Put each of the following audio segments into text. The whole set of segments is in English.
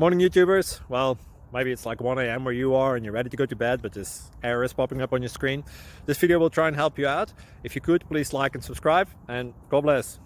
Morning YouTubers. Well, maybe it's like 1 a.m. where you are and you're ready to go to bed, but this error is popping up on your screen. This video will try and help you out. If you could, please like and subscribe, and God bless.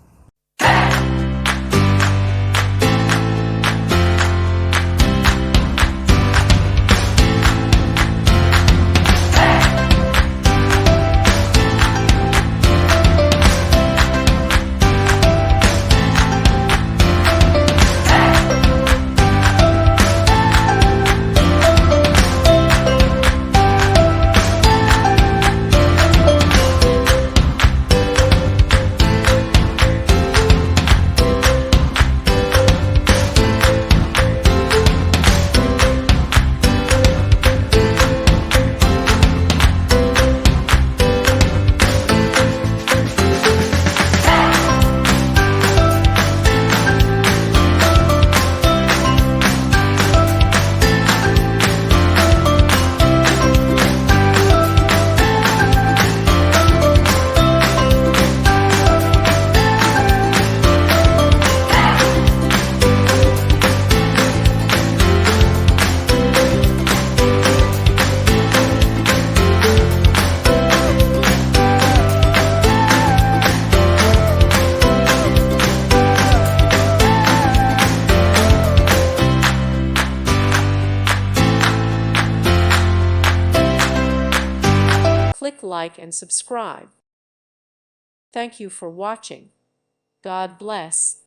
Click like and subscribe. Thank you for watching. God bless.